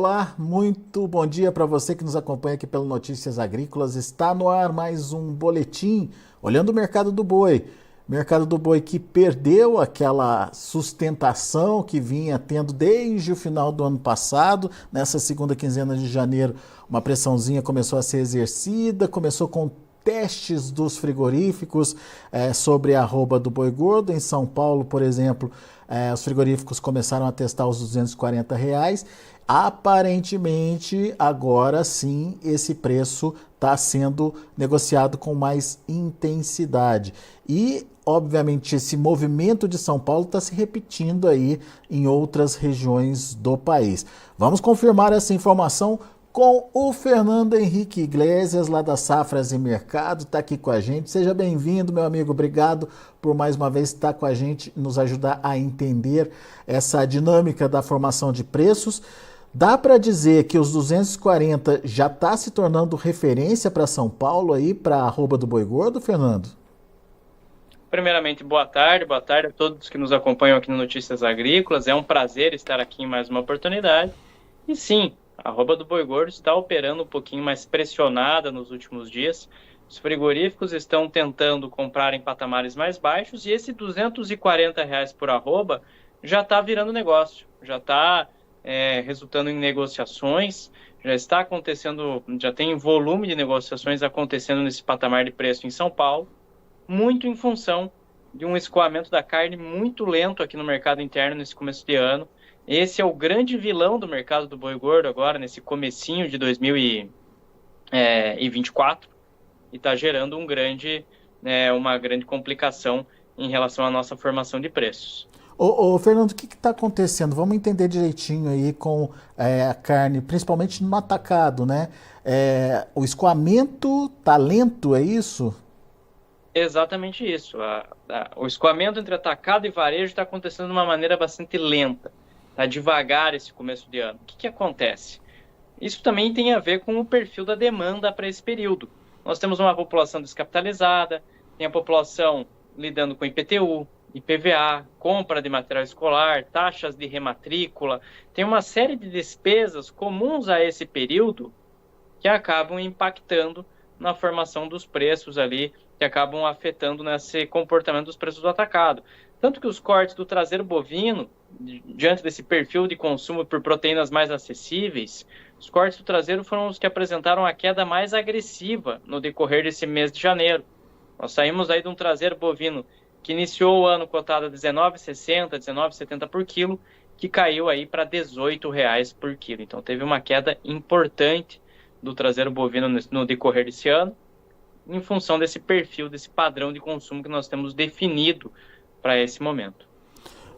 Olá, muito bom dia para você que nos acompanha aqui pelo Notícias Agrícolas. Está no ar mais um boletim olhando o mercado do boi. Mercado do boi que perdeu aquela sustentação que vinha tendo desde o final do ano passado. Nessa segunda quinzena de janeiro, uma pressãozinha começou a ser exercida, começou com testes dos frigoríficos sobre a arroba do boi gordo. Em São Paulo, por exemplo, os frigoríficos começaram a testar os R$ 240. Aparentemente, agora sim, esse preço está sendo negociado com mais intensidade. E, obviamente, esse movimento de São Paulo está se repetindo aí em outras regiões do país. Vamos confirmar essa informação com o Fernando Henrique Iglesias, lá da Safras e Mercado, está aqui com a gente. Seja bem-vindo, meu amigo. Obrigado por mais uma vez estar com a gente, nos ajudar a entender essa dinâmica da formação de preços. Dá para dizer que os 240 já está se tornando referência para São Paulo aí, para a arroba do boi gordo, Fernando? Primeiramente, boa tarde a todos que nos acompanham aqui no Notícias Agrícolas. É um prazer estar aqui em mais uma oportunidade. E sim, a arroba do boi gordo está operando um pouquinho mais pressionada nos últimos dias. Os frigoríficos estão tentando comprar em patamares mais baixos e esse R$ 240 por arroba já está virando negócio, já está resultando em negociações, já está acontecendo, já tem volume de negociações acontecendo nesse patamar de preço em São Paulo, muito em função de um escoamento da carne muito lento aqui no mercado interno nesse começo de ano. Esse é o grande vilão do mercado do boi gordo agora, nesse comecinho de 2024, e está gerando uma grande complicação em relação à nossa formação de preços. Ô, Fernando, o que está acontecendo? Vamos entender direitinho aí com a carne, principalmente no atacado, né? O escoamento está lento, é isso? Exatamente isso. O escoamento entre atacado e varejo está acontecendo de uma maneira bastante lenta. Está devagar esse começo de ano. O que acontece? Isso também tem a ver com o perfil da demanda para esse período. Nós temos uma população descapitalizada, tem a população lidando com IPTU, IPVA, compra de material escolar, taxas de rematrícula, tem uma série de despesas comuns a esse período que acabam impactando na formação dos preços ali, que acabam afetando nesse comportamento dos preços do atacado. Tanto que os cortes do traseiro bovino, diante desse perfil de consumo por proteínas mais acessíveis, os cortes do traseiro foram os que apresentaram a queda mais agressiva no decorrer desse mês de janeiro. Nós saímos aí de um traseiro bovino que iniciou o ano cotado a R$19,60, R$19,70 por quilo, que caiu aí para R$18 por quilo. Então teve uma queda importante do traseiro bovino no decorrer desse ano, em função desse perfil, desse padrão de consumo que nós temos definido para esse momento.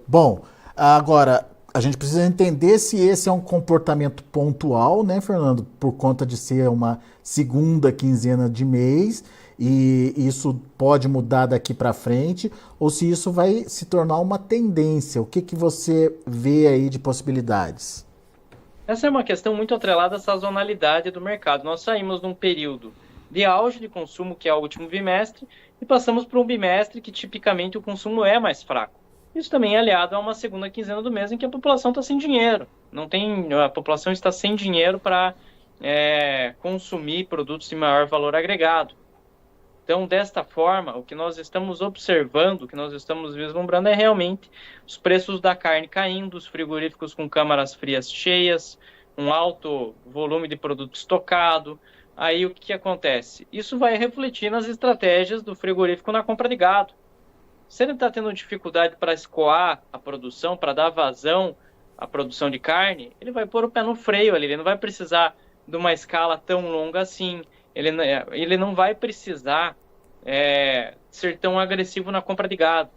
Bom, agora a gente precisa entender se esse é um comportamento pontual, né, Fernando? Por conta de ser uma segunda quinzena de mês e isso pode mudar daqui para frente, ou se isso vai se tornar uma tendência. O que você vê aí de possibilidades? Essa é uma questão muito atrelada à sazonalidade do mercado. Nós saímos de um período de auge de consumo, que é o último bimestre, e passamos para um bimestre que tipicamente o consumo é mais fraco. Isso também é aliado a uma segunda quinzena do mês em que a população está sem dinheiro. A população está sem dinheiro para consumir produtos de maior valor agregado. Então, desta forma, o que nós estamos observando, o que nós estamos vislumbrando é realmente os preços da carne caindo, os frigoríficos com câmaras frias cheias, um alto volume de produto estocado. Aí o que acontece? Isso vai refletir nas estratégias do frigorífico na compra de gado. Se ele está tendo dificuldade para escoar a produção, para dar vazão à produção de carne, ele vai pôr o pé no freio ali, ele não vai precisar de uma escala tão longa assim, ele não vai precisar ser tão agressivo na compra de gado.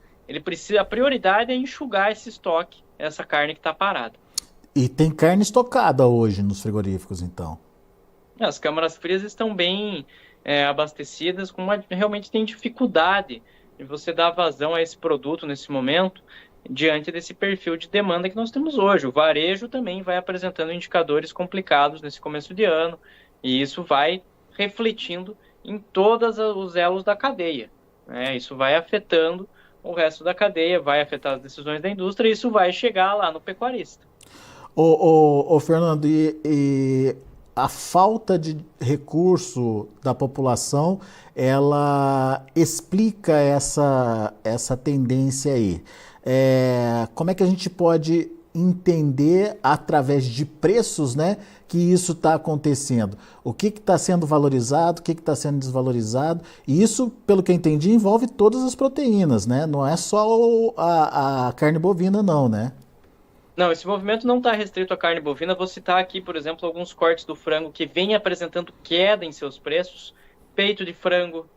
A prioridade é enxugar esse estoque, essa carne que está parada. E tem carne estocada hoje nos frigoríficos, então? As câmaras frias estão bem abastecidas, realmente tem dificuldade de você dar vazão a esse produto nesse momento, diante desse perfil de demanda que nós temos hoje. O varejo também vai apresentando indicadores complicados nesse começo de ano, e isso vai refletindo em todos os elos da cadeia. Isso vai afetando o resto da cadeia, vai afetar as decisões da indústria, e isso vai chegar lá no pecuarista. Ô, Fernando, e a falta de recurso da população, ela explica essa tendência aí. Como é que a gente pode entender através de preços, né, que isso está acontecendo? O que está sendo valorizado, o que está sendo desvalorizado? E isso, pelo que eu entendi, envolve todas as proteínas, né? Não é só a carne bovina, não, né? Não, esse movimento não está restrito à carne bovina. Vou citar aqui, por exemplo, alguns cortes do frango que vêm apresentando queda em seus preços. Peito de frango,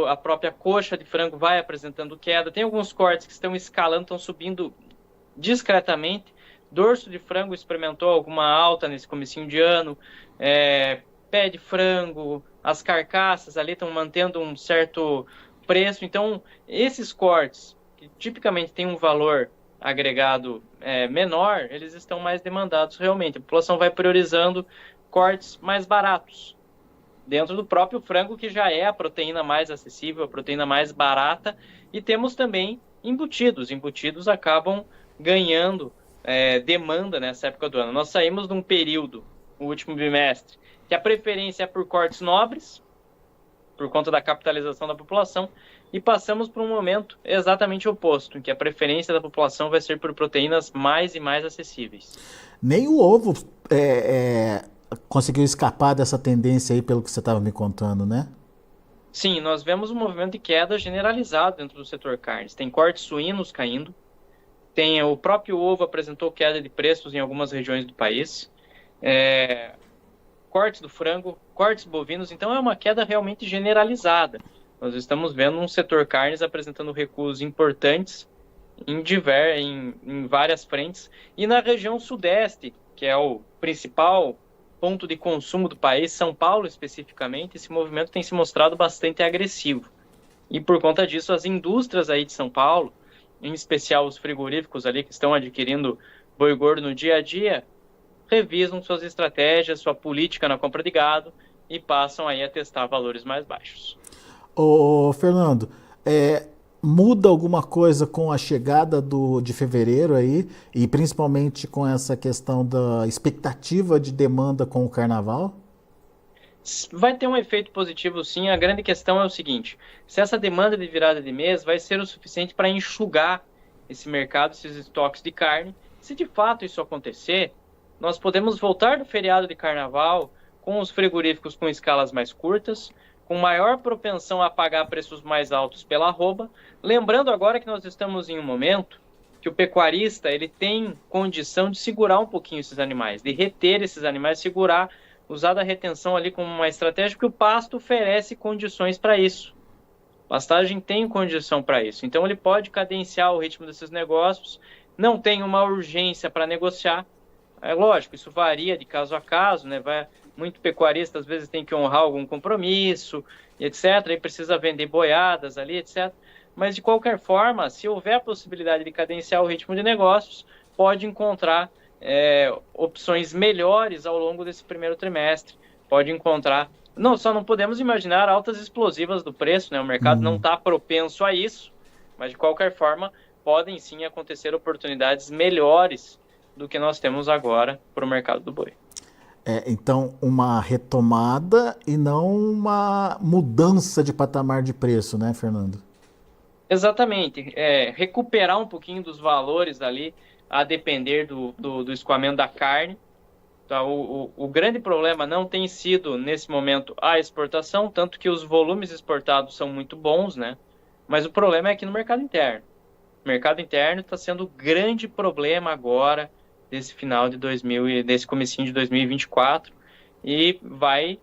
a própria coxa de frango vai apresentando queda. Tem alguns cortes que estão escalando, estão subindo discretamente. Dorso de frango experimentou alguma alta nesse comecinho de ano. Pé de frango, as carcaças ali estão mantendo um certo preço. Então, esses cortes, que tipicamente têm um valor agregado menor, eles estão mais demandados realmente. A população vai priorizando cortes mais baratos dentro do próprio frango, que já é a proteína mais acessível, a proteína mais barata. E temos também embutidos. Embutidos acabam ganhando demanda nessa época do ano. Nós saímos de um período, o último bimestre, que a preferência é por cortes nobres, por conta da capitalização da população, e passamos por um momento exatamente oposto, em que a preferência da população vai ser por proteínas mais e mais acessíveis. Nem o ovo conseguiu escapar dessa tendência aí, pelo que você estava me contando, né? Sim, nós vemos um movimento de queda generalizado dentro do setor carnes. Tem cortes suínos caindo, o próprio ovo apresentou queda de preços em algumas regiões do país, cortes do frango, cortes bovinos, então é uma queda realmente generalizada. Nós estamos vendo um setor carnes apresentando recuos importantes em várias frentes. E na região sudeste, que é o principal ponto de consumo do país, São Paulo especificamente, esse movimento tem se mostrado bastante agressivo. E por conta disso, as indústrias aí de São Paulo, em especial os frigoríficos ali que estão adquirindo boi gordo no dia a dia, revisam suas estratégias, sua política na compra de gado e passam aí a testar valores mais baixos. Ô, Fernando, muda alguma coisa com a chegada de fevereiro aí, e principalmente com essa questão da expectativa de demanda com o carnaval? Vai ter um efeito positivo, sim. A grande questão é o seguinte: se essa demanda de virada de mês vai ser o suficiente para enxugar esse mercado, esses estoques de carne. Se de fato isso acontecer, nós podemos voltar do feriado de carnaval com os frigoríficos com escalas mais curtas, com maior propensão a pagar preços mais altos pela arroba. Lembrando agora que nós estamos em um momento que o pecuarista ele tem condição de segurar um pouquinho esses animais, de reter esses animais, segurar, usar a retenção ali como uma estratégia, porque o pasto oferece condições para isso. A pastagem tem condição para isso. Então ele pode cadenciar o ritmo desses negócios, não tem uma urgência para negociar. É lógico, isso varia de caso a caso, né? Muito pecuarista às vezes tem que honrar algum compromisso, etc. E precisa vender boiadas ali, etc. Mas de qualquer forma, se houver a possibilidade de cadenciar o ritmo de negócios, pode encontrar opções melhores ao longo desse primeiro trimestre. Pode encontrar... Só não podemos imaginar altas explosivas do preço, né? O mercado não está propenso a isso, mas de qualquer forma, podem sim acontecer oportunidades melhores do que nós temos agora para o mercado do boi. Então, uma retomada e não uma mudança de patamar de preço, né, Fernando? Exatamente. Recuperar um pouquinho dos valores ali, a depender do escoamento da carne. Então, o grande problema não tem sido, nesse momento, a exportação, tanto que os volumes exportados são muito bons, né? Mas o problema é aqui no mercado interno. O mercado interno está sendo o grande problema agora, desse desse comecinho de 2024, e vai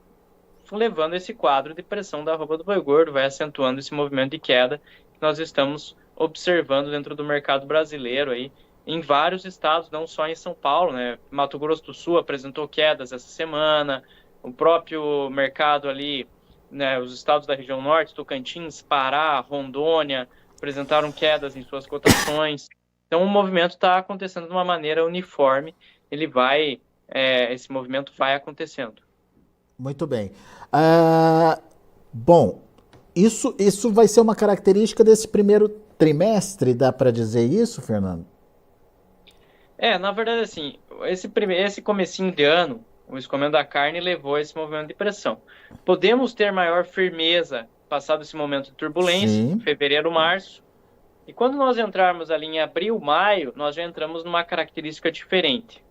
levando esse quadro de pressão da arroba do boi gordo, vai acentuando esse movimento de queda que nós estamos observando dentro do mercado brasileiro aí, em vários estados, não só em São Paulo, né? Mato Grosso do Sul apresentou quedas essa semana, o próprio mercado ali, né, os estados da região norte, Tocantins, Pará, Rondônia, apresentaram quedas em suas cotações. Então, o movimento está acontecendo de uma maneira uniforme, esse movimento vai acontecendo. Muito bem. Bom, isso vai ser uma característica desse primeiro trimestre, dá para dizer isso, Fernando? Na verdade, assim, esse comecinho de ano, o escoamento da carne levou a esse movimento de pressão. Podemos ter maior firmeza passado esse momento de turbulência, Sim. fevereiro, março, e quando nós entrarmos ali em abril, maio, nós já entramos numa característica diferente.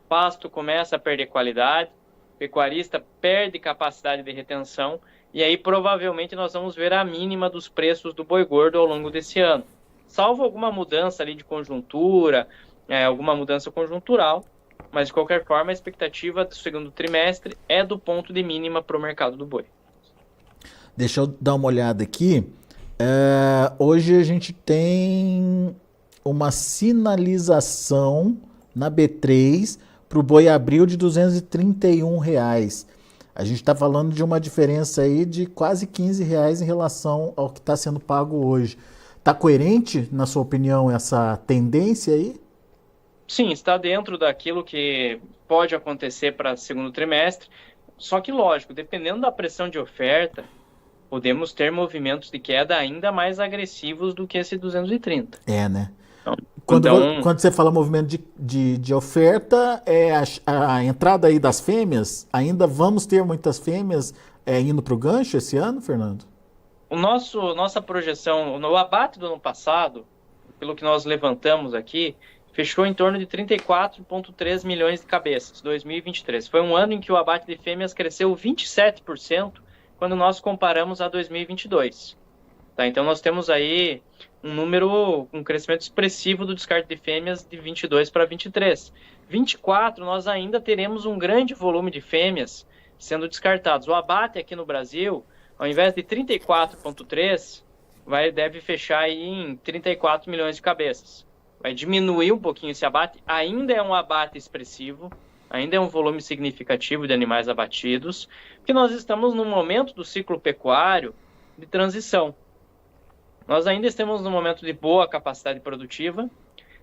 O pasto começa a perder qualidade, o pecuarista perde capacidade de retenção, e aí provavelmente nós vamos ver a mínima dos preços do boi gordo ao longo desse ano. Salvo alguma mudança ali de conjuntura, alguma mudança conjuntural, mas de qualquer forma a expectativa do segundo trimestre é do ponto de mínima para o mercado do boi. Deixa eu dar uma olhada aqui. Hoje a gente tem uma sinalização na B3 para o boi abril de R$ 231. A gente está falando de uma diferença aí de quase R$ 15 em relação ao que está sendo pago hoje. Está coerente, na sua opinião, essa tendência aí? Sim, está dentro daquilo que pode acontecer para o segundo trimestre, só que lógico, dependendo da pressão de oferta, podemos ter movimentos de queda ainda mais agressivos do que esse 230. Né? Então, Quando você fala movimento de oferta, é a entrada aí das fêmeas, ainda vamos ter muitas fêmeas indo para o gancho esse ano, Fernando? Nossa projeção, no abate do ano passado, pelo que nós levantamos aqui, fechou em torno de 34,3 milhões de cabeças, 2023. Foi um ano em que o abate de fêmeas cresceu 27%, quando nós comparamos a 2022. Tá? Então nós temos aí um crescimento expressivo do descarte de fêmeas de 22 para 23. 24, nós ainda teremos um grande volume de fêmeas sendo descartados. O abate aqui no Brasil, ao invés de 34,3, deve fechar aí em 34 milhões de cabeças. Vai diminuir um pouquinho esse abate, ainda é um abate expressivo, ainda é um volume significativo de animais abatidos, porque nós estamos num momento do ciclo pecuário de transição. Nós ainda estamos num momento de boa capacidade produtiva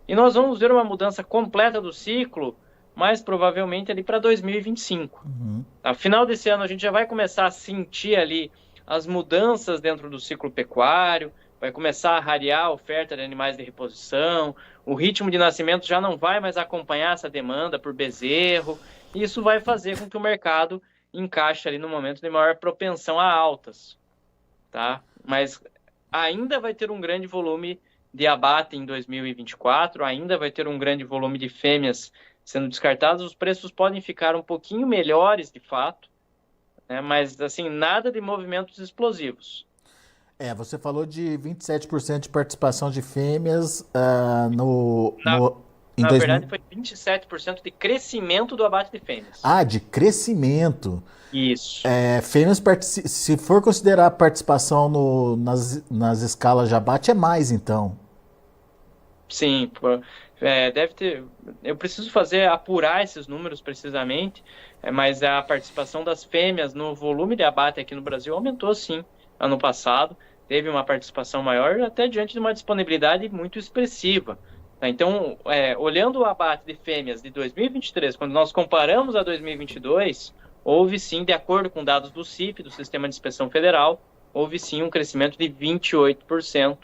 e nós vamos ver uma mudança completa do ciclo, mais provavelmente ali para 2025. No final desse ano a gente já vai começar a sentir ali as mudanças dentro do ciclo pecuário, vai começar a rarear a oferta de animais de reposição, o ritmo de nascimento já não vai mais acompanhar essa demanda por bezerro, e isso vai fazer com que o mercado encaixe ali no momento de maior propensão a altas, tá? Mas ainda vai ter um grande volume de abate em 2024, ainda vai ter um grande volume de fêmeas sendo descartadas, os preços podem ficar um pouquinho melhores de fato, né? Mas assim, nada de movimentos explosivos. Você falou de 27% de participação de fêmeas Na verdade, foi 27% de crescimento do abate de fêmeas. De crescimento. Isso. Fêmeas, se for considerar a participação nas escalas de abate, é mais, então. Sim, deve ter. Eu preciso apurar esses números precisamente, mas a participação das fêmeas no volume de abate aqui no Brasil aumentou sim. Ano passado, teve uma participação maior, até diante de uma disponibilidade muito expressiva. Tá? Então, olhando o abate de fêmeas de 2023, quando nós comparamos a 2022, houve sim, de acordo com dados do CIF, do Sistema de Inspeção Federal, houve sim um crescimento de 28%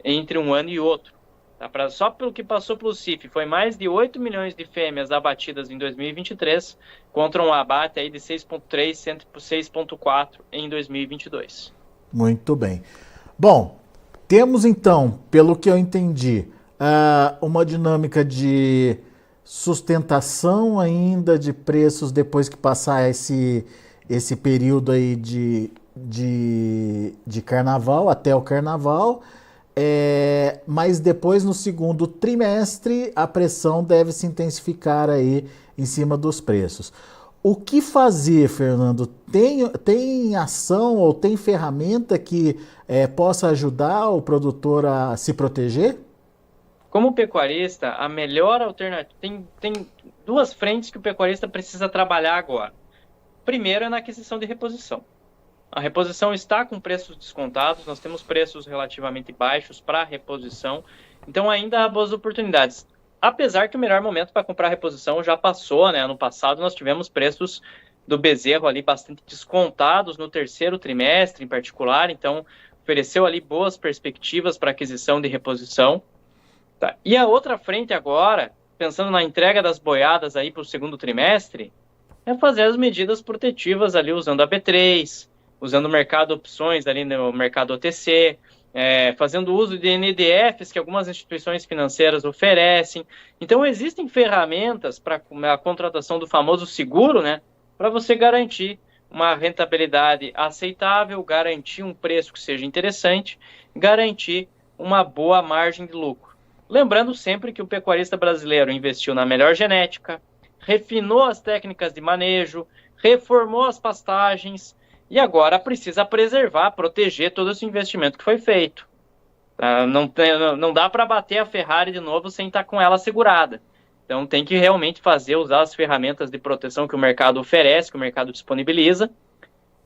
entre um ano e outro. Tá? Só pelo que passou pelo CIF, foi mais de 8 milhões de fêmeas abatidas em 2023, contra um abate aí de 6,3, 6,4 em 2022. Muito bem. Bom, temos então, pelo que eu entendi, uma dinâmica de sustentação ainda de preços depois que passar esse período aí de carnaval, até o carnaval. Mas depois, no segundo trimestre, a pressão deve se intensificar aí em cima dos preços. O que fazer, Fernando? Tem ação ou tem ferramenta que possa ajudar o produtor a se proteger? Como pecuarista, a melhor alternativa... Tem duas frentes que o pecuarista precisa trabalhar agora. Primeiro é na aquisição de reposição. A reposição está com preços descontados, nós temos preços relativamente baixos para reposição, então ainda há boas oportunidades. Apesar que o melhor momento para comprar reposição já passou, né? Ano passado nós tivemos preços do bezerro ali bastante descontados no terceiro trimestre em particular, então ofereceu ali boas perspectivas para aquisição de reposição. Tá? E a outra frente agora pensando na entrega das boiadas aí para o segundo trimestre, é fazer as medidas protetivas ali usando a B3, usando o mercado opções ali no mercado OTC, fazendo uso de NDFs que algumas instituições financeiras oferecem. Então, existem ferramentas para a contratação do famoso seguro, né, para você garantir uma rentabilidade aceitável, garantir um preço que seja interessante, garantir uma boa margem de lucro. Lembrando sempre que o pecuarista brasileiro investiu na melhor genética, refinou as técnicas de manejo, reformou as pastagens e agora precisa preservar, proteger todo esse investimento que foi feito. Não dá para bater a Ferrari de novo sem estar com ela segurada. Então tem que realmente usar as ferramentas de proteção que o mercado oferece, que o mercado disponibiliza,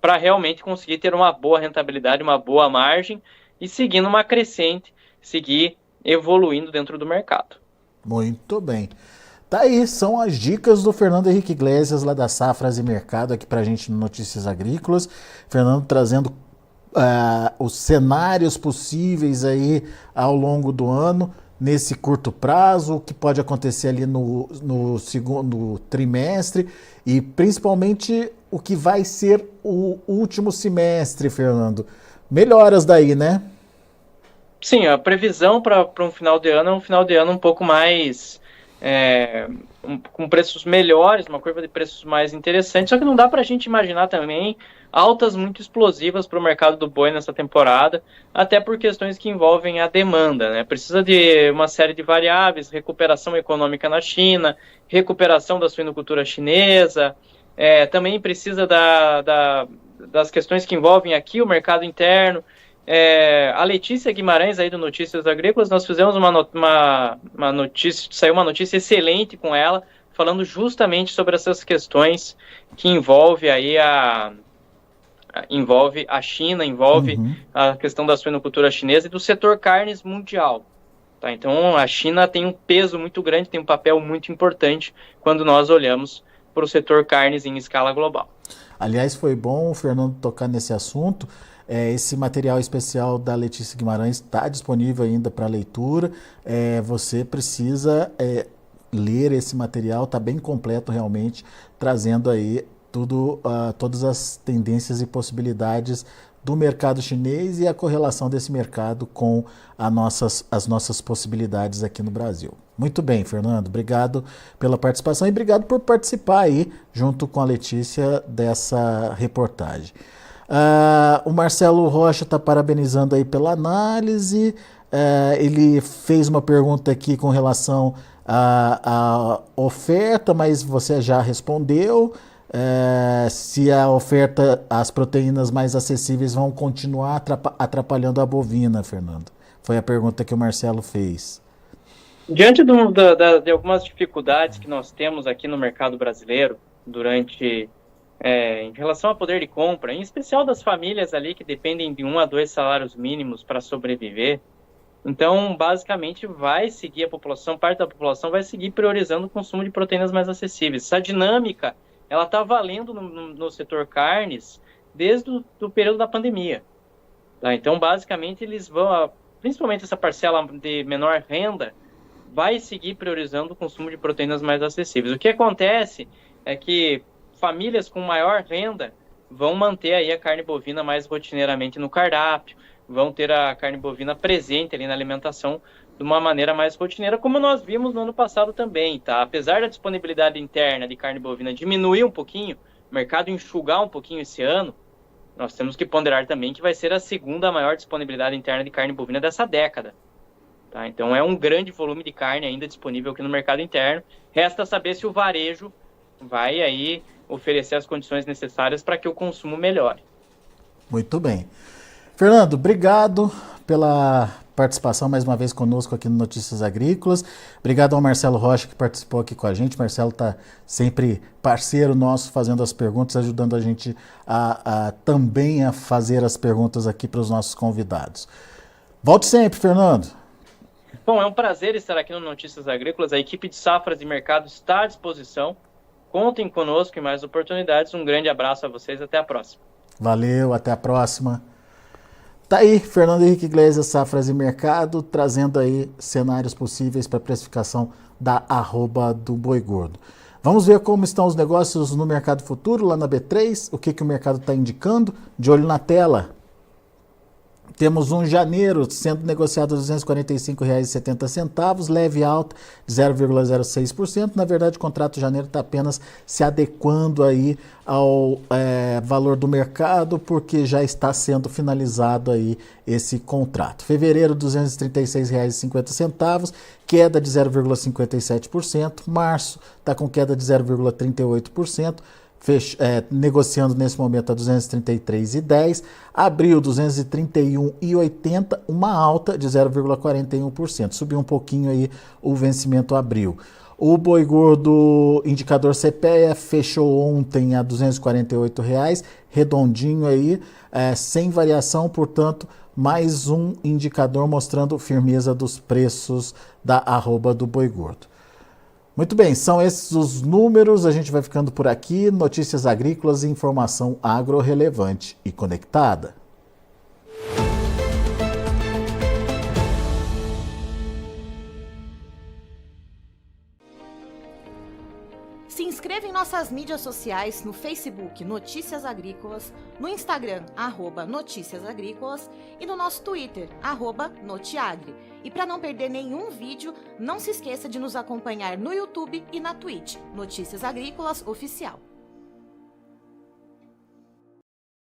para realmente conseguir ter uma boa rentabilidade, uma boa margem e seguir numa crescente, seguir evoluindo dentro do mercado. Muito bem. Tá aí, são as dicas do Fernando Henrique Iglesias, lá da Safras e Mercado, aqui pra gente no Notícias Agrícolas. Fernando trazendo os cenários possíveis aí ao longo do ano, nesse curto prazo, o que pode acontecer ali no segundo trimestre e principalmente o que vai ser o último semestre, Fernando. Melhoras daí, né? Sim, a previsão para um final de ano é um final de ano um pouco mais com preços melhores, uma curva de preços mais interessante, só que não dá para a gente imaginar também altas muito explosivas para o mercado do boi nessa temporada, até por questões que envolvem a demanda, né? Precisa de uma série de variáveis, recuperação econômica na China, recuperação da suinocultura chinesa, também precisa das questões que envolvem aqui o mercado interno. A Letícia Guimarães aí do Notícias Agrícolas, nós fizemos uma notícia, saiu uma notícia excelente com ela, falando justamente sobre essas questões que envolve aí envolve a China, envolve a questão da suinocultura chinesa e do setor carnes mundial. Tá? Então a China tem um peso muito grande, tem um papel muito importante quando nós olhamos para o setor carnes em escala global. Aliás, foi bom o Fernando tocar nesse assunto. Esse material especial da Letícia Guimarães está disponível ainda para leitura. Você precisa ler esse material, está bem completo realmente, trazendo aí todas as tendências e possibilidades do mercado chinês e a correlação desse mercado com as nossas possibilidades aqui no Brasil. Muito bem, Fernando, obrigado pela participação e obrigado por participar aí, junto com a Letícia, dessa reportagem. O Marcelo Rocha está parabenizando aí pela análise. Ele fez uma pergunta aqui com relação à oferta, mas você já respondeu. Se a oferta, as proteínas mais acessíveis vão continuar atrapalhando a bovina, Fernando? Foi a pergunta que o Marcelo fez. Diante de algumas dificuldades que nós temos aqui no mercado brasileiro, em relação ao poder de compra, em especial das famílias ali que dependem de 1 a 2 salários mínimos para sobreviver, então basicamente parte da população vai seguir priorizando o consumo de proteínas mais acessíveis. Essa dinâmica, ela está valendo no setor carnes desde o período da pandemia. Tá? Então basicamente eles vão, principalmente essa parcela de menor renda, vai seguir priorizando o consumo de proteínas mais acessíveis. O que acontece é que famílias com maior renda vão manter aí a carne bovina mais rotineiramente no cardápio, vão ter a carne bovina presente ali na alimentação de uma maneira mais rotineira, como nós vimos no ano passado também, tá? Apesar da disponibilidade interna de carne bovina diminuir um pouquinho, o mercado enxugar um pouquinho esse ano, nós temos que ponderar também que vai ser a segunda maior disponibilidade interna de carne bovina dessa década. Tá? Então é um grande volume de carne ainda disponível aqui no mercado interno. Resta saber se o varejo vai aí oferecer as condições necessárias para que o consumo melhore. Muito bem. Fernando, obrigado pela participação mais uma vez conosco aqui no Notícias Agrícolas. Obrigado ao Marcelo Rocha que participou aqui com a gente. Marcelo está sempre parceiro nosso, fazendo as perguntas, ajudando a gente também a fazer as perguntas aqui para os nossos convidados. Volte sempre, Fernando. Bom, é um prazer estar aqui no Notícias Agrícolas. A equipe de Safras e Mercado está à disposição. Contem conosco em mais oportunidades. Um grande abraço a vocês. Até a próxima. Valeu, até a próxima. Tá aí, Fernando Henrique Iglesias, Safras e Mercado, trazendo aí cenários possíveis para precificação da arroba do boi gordo. Vamos ver como estão os negócios no mercado futuro, lá na B3, o que o mercado está indicando, de olho na tela. Temos um janeiro sendo negociado a R$ 245,70, leve alta de 0,06%. Na verdade, o contrato de janeiro está apenas se adequando aí ao valor do mercado, porque já está sendo finalizado aí esse contrato. Fevereiro, R$ 236,50, queda de 0,57%. Março está com queda de 0,38%. Negociando nesse momento a 233,10, abril 231,80, uma alta de 0,41%, subiu um pouquinho aí o vencimento abril. O boi gordo indicador CPEA fechou ontem a R$ 248,00, redondinho aí, sem variação, portanto, mais um indicador mostrando firmeza dos preços da arroba do boi gordo. Muito bem, são esses os números, a gente vai ficando por aqui. Notícias agrícolas e informação agro relevante e conectada. Se inscreva em nossas mídias sociais, no Facebook Notícias Agrícolas, no Instagram @Notícias Agrícolas e no nosso Twitter @Notiagre. E para não perder nenhum vídeo, não se esqueça de nos acompanhar no YouTube e na Twitch, Notícias Agrícolas Oficial.